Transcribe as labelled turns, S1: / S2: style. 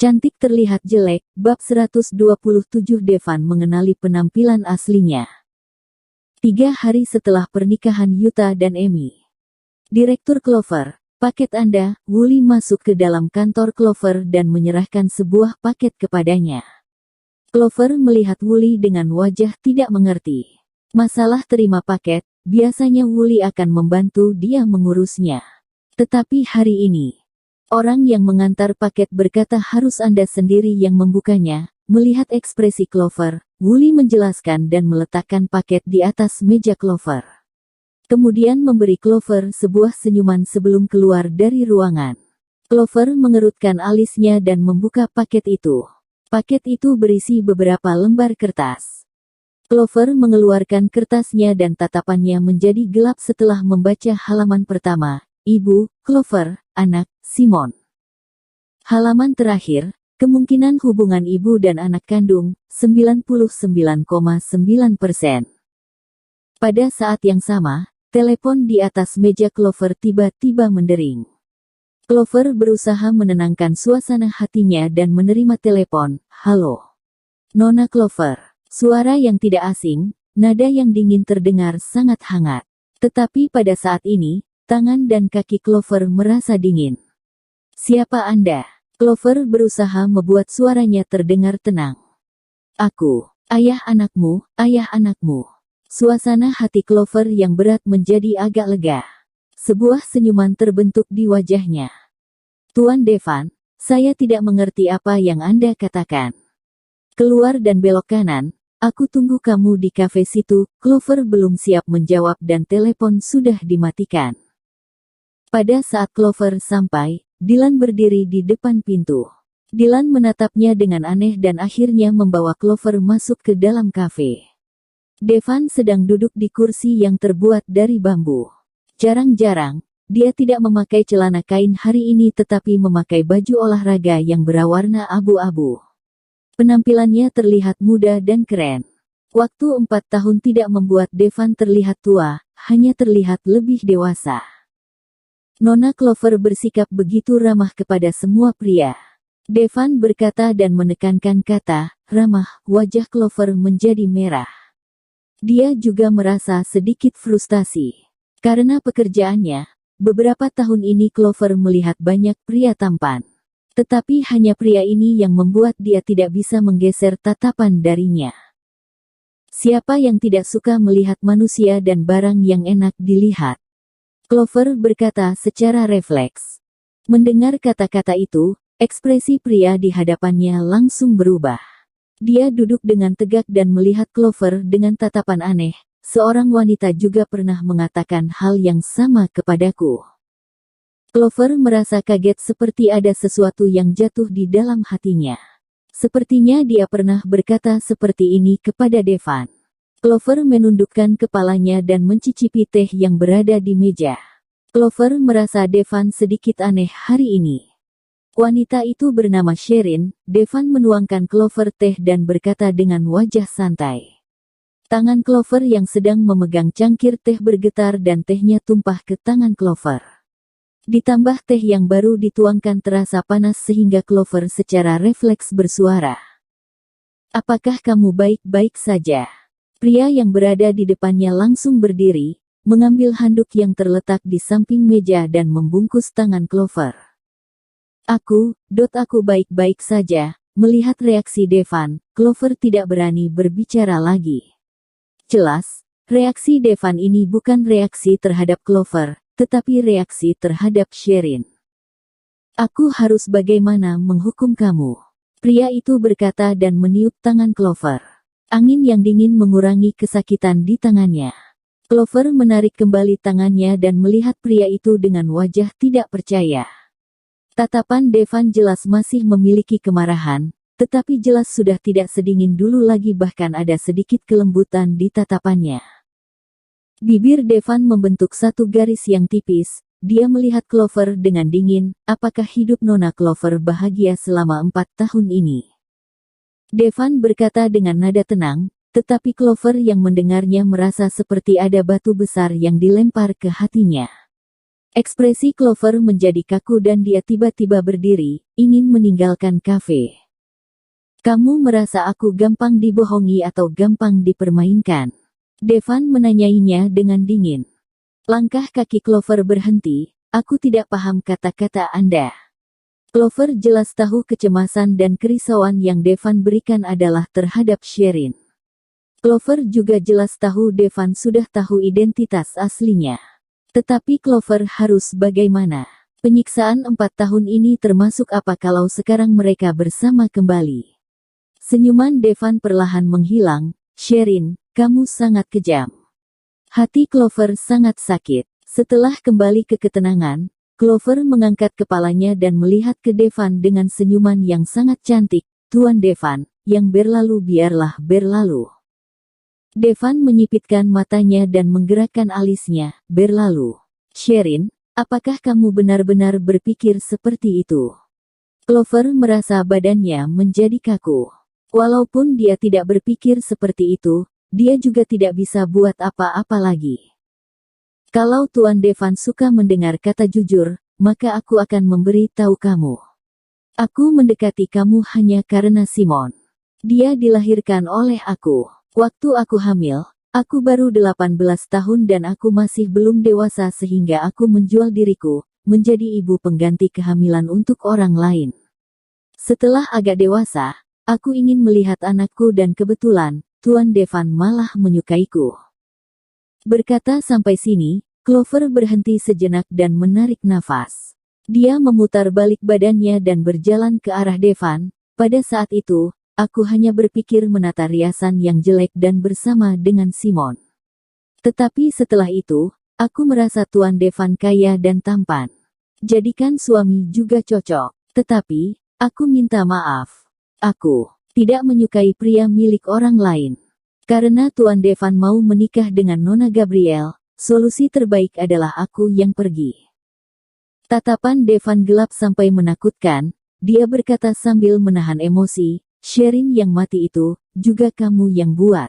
S1: Cantik terlihat jelek, bab 127 Devan mengenali penampilan aslinya. 3 hari setelah pernikahan Yuta dan Emi. Direktur Clover, paket Anda, Wooly masuk ke dalam kantor Clover dan menyerahkan sebuah paket kepadanya. Clover melihat Wooly dengan wajah tidak mengerti. Masalah terima paket, biasanya Wooly akan membantu dia mengurusnya. Tetapi hari ini, orang yang mengantar paket berkata harus Anda sendiri yang membukanya. Melihat ekspresi Clover, Wooly menjelaskan dan meletakkan paket di atas meja Clover. Kemudian memberi Clover sebuah senyuman sebelum keluar dari ruangan. Clover mengerutkan alisnya dan membuka paket itu. Paket itu berisi beberapa lembar kertas. Clover mengeluarkan kertasnya dan tatapannya menjadi gelap setelah membaca halaman pertama. Ibu, Clover, anak, Simon. Halaman terakhir, kemungkinan hubungan ibu dan anak kandung, 99,9%. Pada saat yang sama, telepon di atas meja Clover tiba-tiba mendering. Clover berusaha menenangkan suasana hatinya dan menerima telepon. Halo. Nona Clover. Suara yang tidak asing, nada yang dingin terdengar sangat hangat. Tetapi pada saat ini, tangan dan kaki Clover merasa dingin. Siapa Anda? Clover berusaha membuat suaranya terdengar tenang. Aku, ayah anakmu, ayah anakmu. Suasana hati Clover yang berat menjadi agak lega. Sebuah senyuman terbentuk di wajahnya. Tuan Devan, saya tidak mengerti apa yang Anda katakan. Keluar dan belok kanan, aku tunggu kamu di kafe situ. Clover belum siap menjawab dan telepon sudah dimatikan. Pada saat Clover sampai, Dylan berdiri di depan pintu. Dylan menatapnya dengan aneh dan akhirnya membawa Clover masuk ke dalam kafe. Devan sedang duduk di kursi yang terbuat dari bambu. Jarang-jarang, dia tidak memakai celana kain hari ini tetapi memakai baju olahraga yang berwarna abu-abu. Penampilannya terlihat muda dan keren. Waktu 4 tahun tidak membuat Devan terlihat tua, hanya terlihat lebih dewasa. Nona Clover bersikap begitu ramah kepada semua pria. Devan berkata dan menekankan kata, ramah. Wajah Clover menjadi merah. Dia juga merasa sedikit frustasi. Karena pekerjaannya, beberapa tahun ini Clover melihat banyak pria tampan. Tetapi hanya pria ini yang membuat dia tidak bisa menggeser tatapan darinya. Siapa yang tidak suka melihat manusia dan barang yang enak dilihat? Clover berkata secara refleks. Mendengar kata-kata itu, ekspresi pria di hadapannya langsung berubah. Dia duduk dengan tegak dan melihat Clover dengan tatapan aneh. Seorang wanita juga pernah mengatakan hal yang sama kepadaku. Clover merasa kaget seperti ada sesuatu yang jatuh di dalam hatinya. Sepertinya dia pernah berkata seperti ini kepada Devan. Clover menundukkan kepalanya dan mencicipi teh yang berada di meja. Clover merasa Devan sedikit aneh hari ini. Wanita itu bernama Sherin. Devan menuangkan Clover teh dan berkata dengan wajah santai. Tangan Clover yang sedang memegang cangkir teh bergetar dan tehnya tumpah ke tangan Clover. Ditambah teh yang baru dituangkan terasa panas sehingga Clover secara refleks bersuara. Apakah kamu baik-baik saja? Pria yang berada di depannya langsung berdiri, mengambil handuk yang terletak di samping meja dan membungkus tangan Clover. Aku baik-baik saja. Melihat reaksi Devan, Clover tidak berani berbicara lagi. Jelas, reaksi Devan ini bukan reaksi terhadap Clover, tetapi reaksi terhadap Sherin. Aku harus bagaimana menghukum kamu? Pria itu berkata dan meniup tangan Clover. Angin yang dingin mengurangi kesakitan di tangannya. Clover menarik kembali tangannya dan melihat pria itu dengan wajah tidak percaya. Tatapan Devan jelas masih memiliki kemarahan, tetapi jelas sudah tidak sedingin dulu lagi bahkan ada sedikit kelembutan di tatapannya. Bibir Devan membentuk satu garis yang tipis. Dia melihat Clover dengan dingin. Apakah hidup Nona Clover bahagia selama 4 tahun ini? Devan berkata dengan nada tenang, tetapi Clover yang mendengarnya merasa seperti ada batu besar yang dilempar ke hatinya. Ekspresi Clover menjadi kaku dan dia tiba-tiba berdiri, ingin meninggalkan kafe. Kamu merasa aku gampang dibohongi atau gampang dipermainkan? Devan menanyainya dengan dingin. Langkah kaki Clover berhenti, aku tidak paham kata-kata Anda. Clover jelas tahu kecemasan dan kerisauan yang Devan berikan adalah terhadap Sherin. Clover juga jelas tahu Devan sudah tahu identitas aslinya. Tetapi Clover harus bagaimana? Penyiksaan 4 tahun ini termasuk apa kalau sekarang mereka bersama kembali? Senyuman Devan perlahan menghilang. Sherin, kamu sangat kejam. Hati Clover sangat sakit. Setelah kembali ke ketenangan, Clover mengangkat kepalanya dan melihat ke Devan dengan senyuman yang sangat cantik. Tuan Devan, yang berlalu biarlah berlalu. Devan menyipitkan matanya dan menggerakkan alisnya, berlalu. Sherin, apakah kamu benar-benar berpikir seperti itu? Clover merasa badannya menjadi kaku. Walaupun dia tidak berpikir seperti itu, dia juga tidak bisa buat apa-apa lagi. Kalau Tuan Devan suka mendengar kata jujur, maka aku akan memberi tahu kamu. Aku mendekati kamu hanya karena Simon. Dia dilahirkan oleh aku. Waktu aku hamil, aku baru 18 tahun dan aku masih belum dewasa sehingga aku menjual diriku, menjadi ibu pengganti kehamilan untuk orang lain. Setelah agak dewasa, aku ingin melihat anakku dan kebetulan, Tuan Devan malah menyukaiku. Berkata sampai sini, Clover berhenti sejenak dan menarik nafas. Dia memutar balik badannya dan berjalan ke arah Devan. Pada saat itu, aku hanya berpikir menata riasan yang jelek dan bersama dengan Simon. Tetapi setelah itu, aku merasa Tuan Devan kaya dan tampan. Jadikan suami juga cocok. Tetapi, aku minta maaf. Aku tidak menyukai pria milik orang lain. Karena Tuan Devan mau menikah dengan Nona Gabriel, solusi terbaik adalah aku yang pergi. Tatapan Devan gelap sampai menakutkan. Dia berkata sambil menahan emosi, Sherin yang mati itu, juga kamu yang buat.